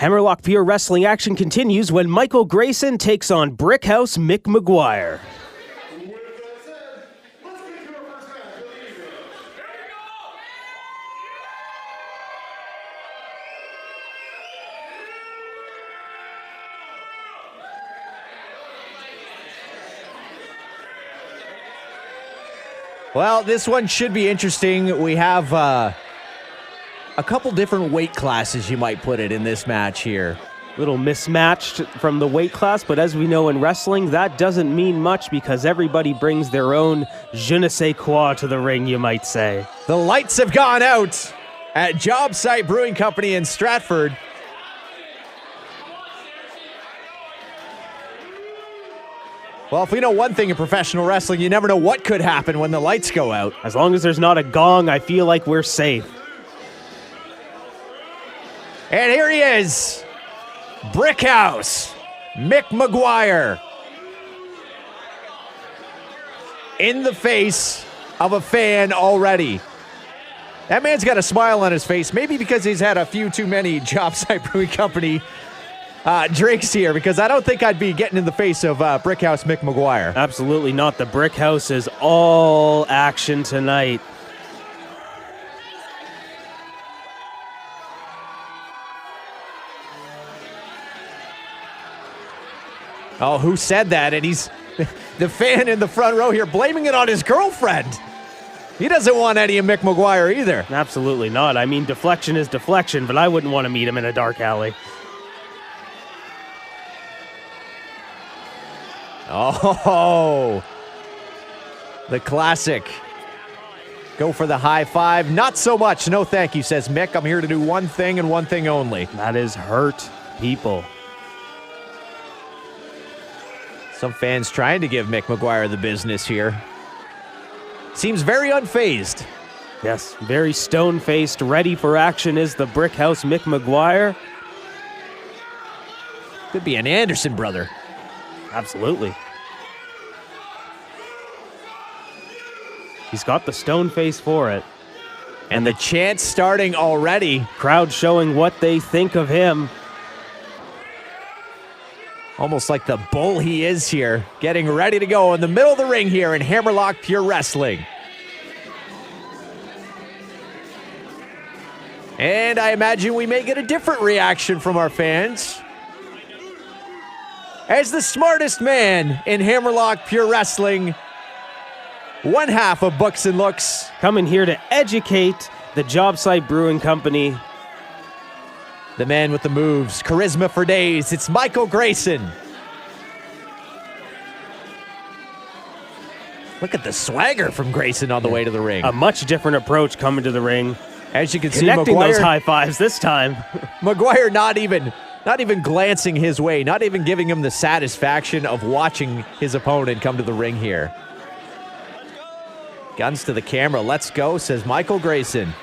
Hammerlock Pure Wrestling action continues when Michael Greyson takes on Brickhouse Mick McGuire. Well, this one should be interesting. We have a couple different weight classes, you might put it, in this match here. Little mismatched from the weight class, but as we know in wrestling, that doesn't mean much because everybody brings their own je ne sais quoi to the ring, you might say. The lights have gone out at Job Site Brewing Company in Stratford. Well, if we know one thing in professional wrestling, you never know what could happen when the lights go out. As long as there's not a gong, I feel like we're safe. And here he is, Brickhouse, Mick McGuire, in the face of a fan already. That man's got a smile on his face, maybe because he's had a few too many Job Site Brewing Company drinks here, because I don't think I'd be getting in the face of Brickhouse Mick McGuire. Absolutely not. The Brickhouse is all action tonight. Oh, who said that? And he's the fan in the front row here blaming it on his girlfriend. He doesn't want any of Mick McGuire either. Absolutely not. I mean, deflection is deflection, but I wouldn't want to meet him in a dark alley. Oh, the classic. Go for the high five. Not so much. No, thank you, says Mick. I'm here to do one thing and one thing only. That is hurt people. Some fans trying to give Mick McGuire the business here. Seems very unfazed. Yes, very stone-faced, ready for action is the Brickhouse Mick McGuire. Could be an Anderson brother. Absolutely. He's got the stone face for it. And the chant starting already. Crowd showing what they think of him. Almost like the bull he is here, getting ready to go in the middle of the ring here in Hammerlock Pure Wrestling. And I imagine we may get a different reaction from our fans, as the smartest man in Hammerlock Pure Wrestling, one half of Books and Looks, coming here to educate the Job Site Brewing Company. The man with the moves, charisma for days, it's Michael Greyson. Look at the swagger from Greyson on the way to the ring. A much different approach coming to the ring. As you can see, connecting McGuire, those high fives this time. McGuire not even glancing his way, not even giving him the satisfaction of watching his opponent come to the ring here. Guns to the camera, let's go, says Michael Greyson.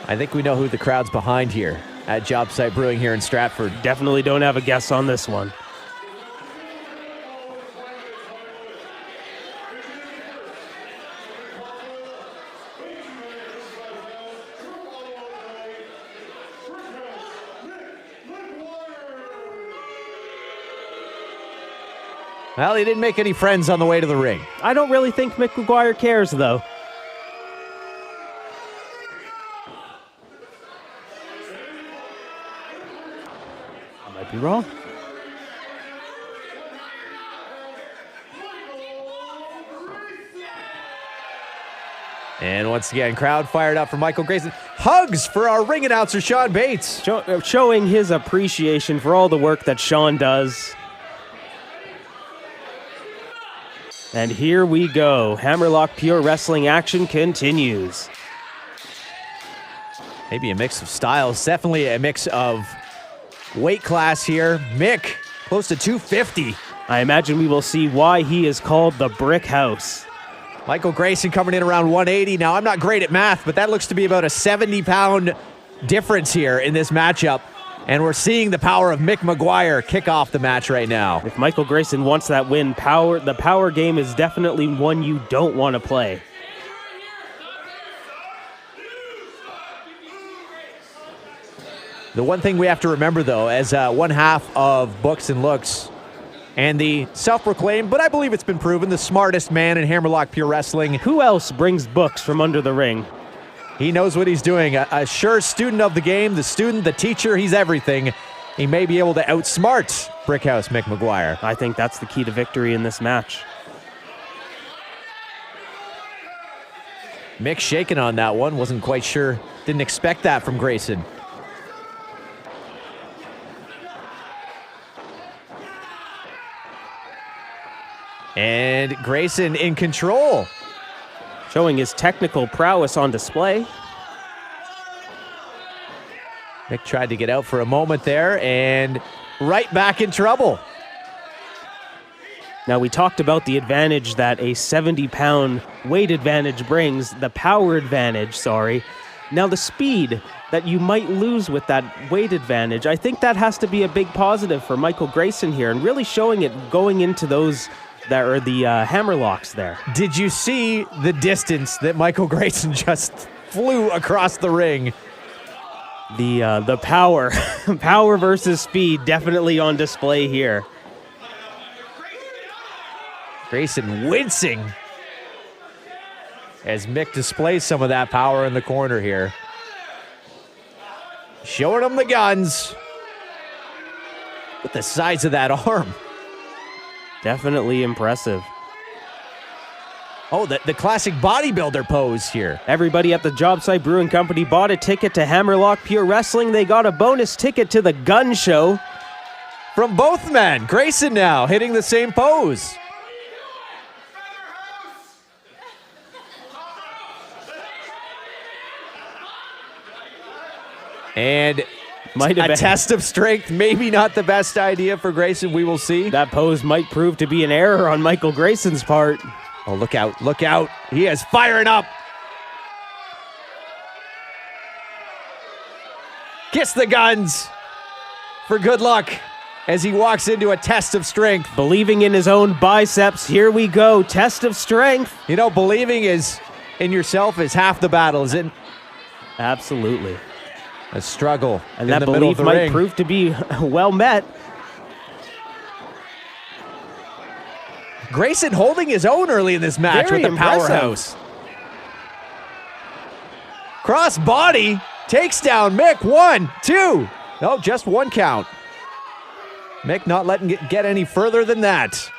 I think we know who the crowd's behind here at Job Site Brewing here in Stratford. Definitely don't have a guess on this one. Well, he didn't make any friends on the way to the ring. I don't really think Mick McGuire cares, though. I might be wrong. And once again, crowd fired up for Michael Greyson. Hugs for our ring announcer, Sean Bates. Showing his appreciation for all the work that Sean does. And here we go. Hammerlock Pure Wrestling action continues. Maybe a mix of styles. Definitely a mix of weight class here. Mick, close to 250. I imagine we will see why he is called the Brickhouse. Michael Greyson coming in around 180. Now, I'm not great at math, but that looks to be about a 70-pound difference here in this matchup. And we're seeing the power of Mick McGuire kick off the match right now. If Michael Greyson wants that win, the power game is definitely one you don't want to play. The one thing we have to remember, though, as one half of Books and Looks and the self-proclaimed, but I believe it's been proven, the smartest man in Hammerlock Pure Wrestling. Who else brings books from under the ring? He knows what he's doing. A sure student of the game, the student, the teacher, he's everything. He may be able to outsmart Brickhouse Mick McGuire. I think that's the key to victory in this match. Mick shaking on that one. Wasn't quite sure. Didn't expect that from Greyson. And Greyson in control. Showing his technical prowess on display. Mick tried to get out for a moment there and right back in trouble. Now, we talked about the advantage that a 70-pound weight advantage brings, the power advantage, sorry. Now, the speed that you might lose with that weight advantage, I think that has to be a big positive for Michael Greyson here and really showing it going into those that are the hammerlocks there. Did you see the distance that Michael Greyson just flew across the ring? The power, power versus speed definitely on display here. Greyson wincing as Mick displays some of that power in the corner here. Showing him the guns. With the size of that arm. Definitely impressive. Oh, the classic bodybuilder pose here. Everybody at the job site Brewing Company bought a ticket to Hammerlock Pure Wrestling. They got a bonus ticket to the gun show. From both men. Greyson now hitting the same pose. And might have a been test of strength, maybe not the best idea for Greyson. We will see. That pose might prove to be an error on Michael Greyson's part. Oh, look out, look out. He is firing up. Kiss the guns for good luck as he walks into a test of strength. Believing in his own biceps, here we go, test of strength. You know, believing in yourself is half the battle, isn't it? Absolutely. A struggle and in that the middle of belief the might ring. prove to be well met. Greyson holding his own early in this match Very with the impressive. powerhouse. Cross body takes down Mick. 1, 2. No, just one count. Mick not letting it get any further than that.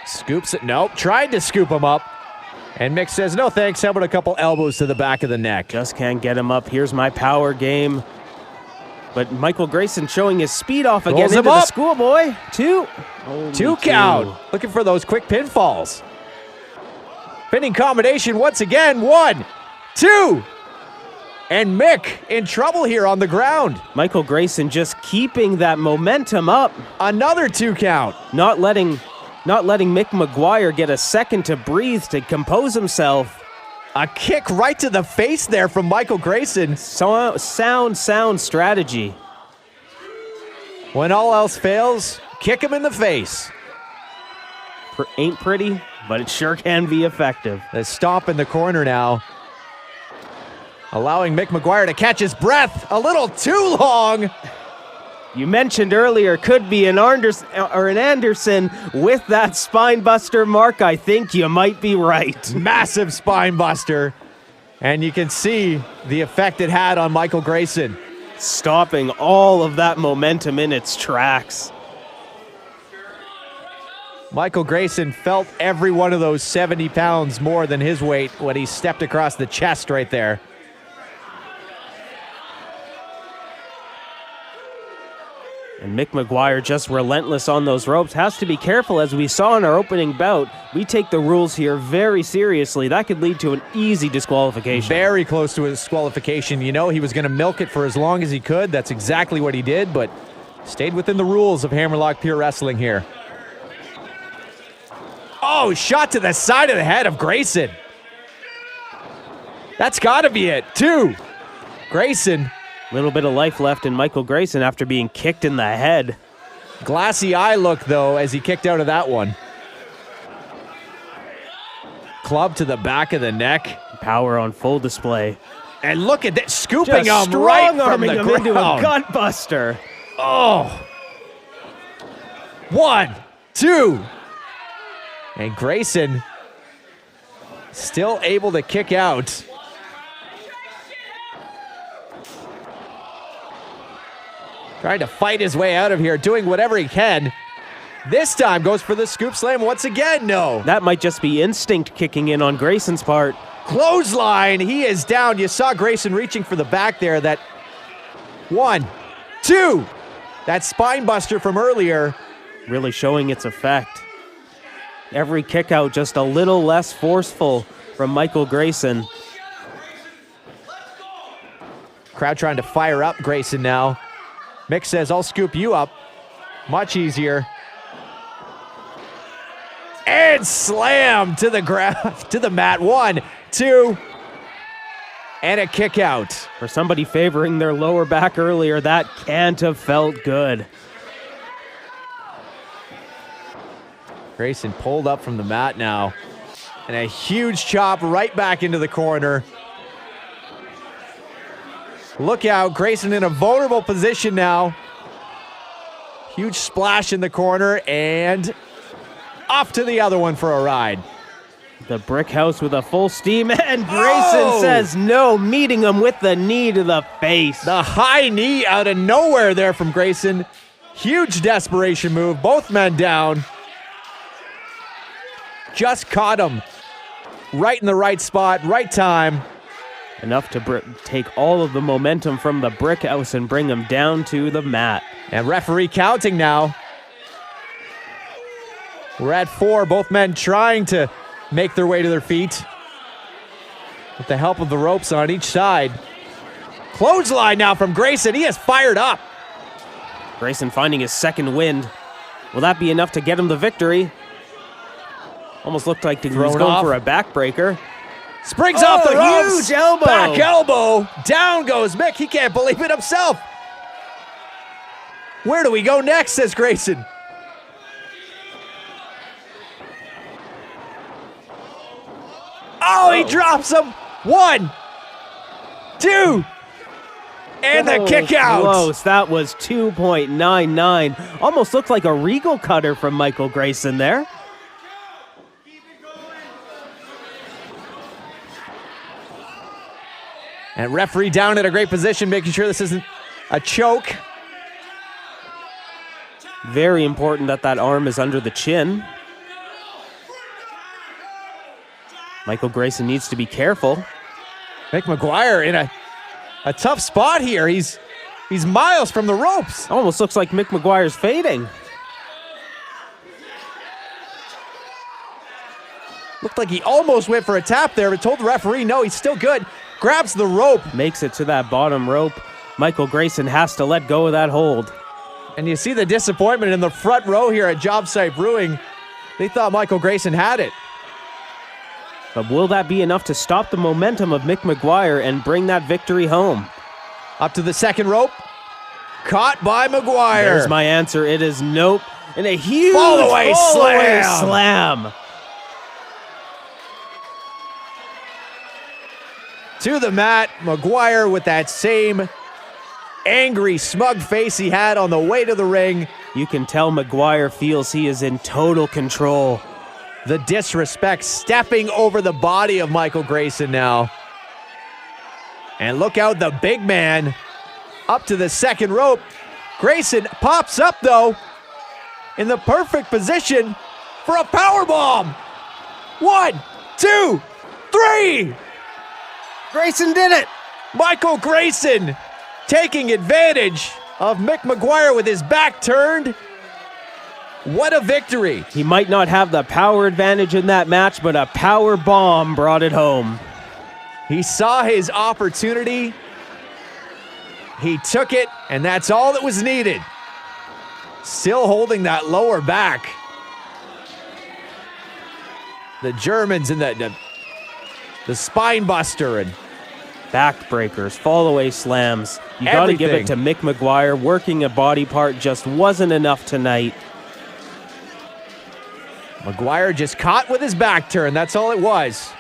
Scoops it. Nope. Tried to scoop him up. And Mick says, no thanks. How about a couple elbows to the back of the neck? Just can't get him up. Here's my power game. But Michael Greyson showing his speed off again into the schoolboy. 2. Two count. Looking for those quick pinfalls. Pinning combination once again. 1, 2. And Mick in trouble here on the ground. Michael Greyson just keeping that momentum up. Another 2 count. Not letting Mick McGuire get a second to breathe, to compose himself. A kick right to the face there from Michael Greyson. Sound strategy. When all else fails, kick him in the face. Ain't pretty, but it sure can be effective. The stomp in the corner now. Allowing Mick McGuire to catch his breath a little too long. You mentioned earlier could be an Anderson with that spine buster mark. I think you might be right. Massive spine buster. And you can see the effect it had on Michael Greyson. Stopping all of that momentum in its tracks. Michael Greyson felt every one of those 70 pounds more than his weight when he stepped across the chest right there. And Mick McGuire just relentless on those ropes. Has to be careful, as we saw in our opening bout. We take the rules here very seriously. That could lead to an easy disqualification. Very close to a disqualification. You know, he was going to milk it for as long as he could. That's exactly what he did, but stayed within the rules of Hammerlock Pure Wrestling here. Oh, shot to the side of the head of Greyson. That's got to be it. 2. Greyson. Little bit of life left in Michael Greyson after being kicked in the head. Glassy eye look, though, as he kicked out of that one. Club to the back of the neck. Power on full display. And look at that, scooping him Just right from strong-arming the him ground. into a gut buster. Oh. 1, 2. And Greyson still able to kick out. Trying to fight his way out of here, doing whatever he can. This time goes for the scoop slam once again. No. That might just be instinct kicking in on Greyson's part. Clothesline. He is down. You saw Greyson reaching for the back there. That 1, 2. That spine buster from earlier. Really showing its effect. Every kick out just a little less forceful from Michael Greyson. Crowd trying to fire up Greyson now. Mick says, I'll scoop you up. Much easier. And slam to the ground, to the mat. 1, 2. And a kick out. For somebody favoring their lower back earlier, that can't have felt good. Greyson pulled up from the mat now. And a huge chop right back into the corner. Look out, Greyson in a vulnerable position now. Huge splash in the corner and off to the other one for a ride. The Brickhouse with a full steam, and Greyson says no, meeting him with the knee to the face. The high knee out of nowhere there from Greyson. Huge desperation move, both men down. Just caught him right in the right spot, right time. Enough to take all of the momentum from the Brickhouse and bring him down to the mat. And referee counting now. We're at 4, both men trying to make their way to their feet with the help of the ropes on each side. Clothesline now from Greyson. He is fired up. Greyson finding his second wind. Will that be enough to get him the victory? Almost looked like he was going for a backbreaker. Springs off the ropes. Huge elbow. Back elbow. Down goes Mick. He can't believe it himself. Where do we go next, says Greyson. Oh, he drops him. 1, 2. And the kick out. Close. That was 2.99. Almost looked like a regal cutter from Michael Greyson there. And referee down in a great position, making sure this isn't a choke. Very important that that arm is under the chin. Michael Greyson needs to be careful. Mick McGuire in a tough spot here. He's miles from the ropes. Almost looks like Mick McGuire's fading. Looked like he almost went for a tap there, but told the referee, no, he's still good. Grabs the rope. Makes it to that bottom rope. Michael Greyson has to let go of that hold. And you see the disappointment in the front row here at Job Site Brewing. They thought Michael Greyson had it. But will that be enough to stop the momentum of Mick McGuire and bring that victory home? Up to the second rope. Caught by McGuire. There's my answer. It is nope. And a huge fall-away slam. To the mat, McGuire with that same angry, smug face he had on the way to the ring. You can tell McGuire feels he is in total control. The disrespect stepping over the body of Michael Greyson now. And look out, the big man up to the second rope. Greyson pops up, though, in the perfect position for a powerbomb. 1, 2, 3. Greyson did it! Michael Greyson taking advantage of Mick McGuire with his back turned. What a victory. He might not have the power advantage in that match, but a power bomb brought it home. He saw his opportunity. He took it, and that's all that was needed. Still holding that lower back. The Germans in the spine buster and Backbreakers, fall-away slams. You got to give it to Mick McGuire. Working a body part just wasn't enough tonight. McGuire just caught with his back turn. That's all it was.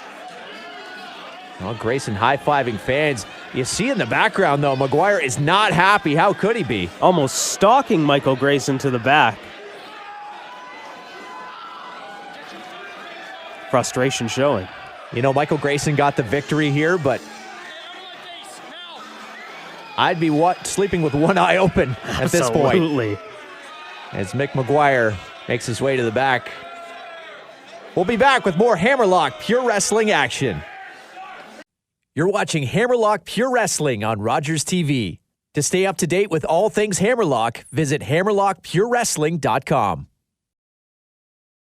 Well, Greyson high-fiving fans. You see in the background, though, McGuire is not happy. How could he be? Almost stalking Michael Greyson to the back. Frustration showing. You know, Michael Greyson got the victory here, but I'd be sleeping with one eye open at this point. Absolutely. As Mick McGuire makes his way to the back. We'll be back with more Hammerlock Pure Wrestling action. You're watching Hammerlock Pure Wrestling on Rogers TV. To stay up to date with all things Hammerlock, visit hammerlockpurewrestling.com.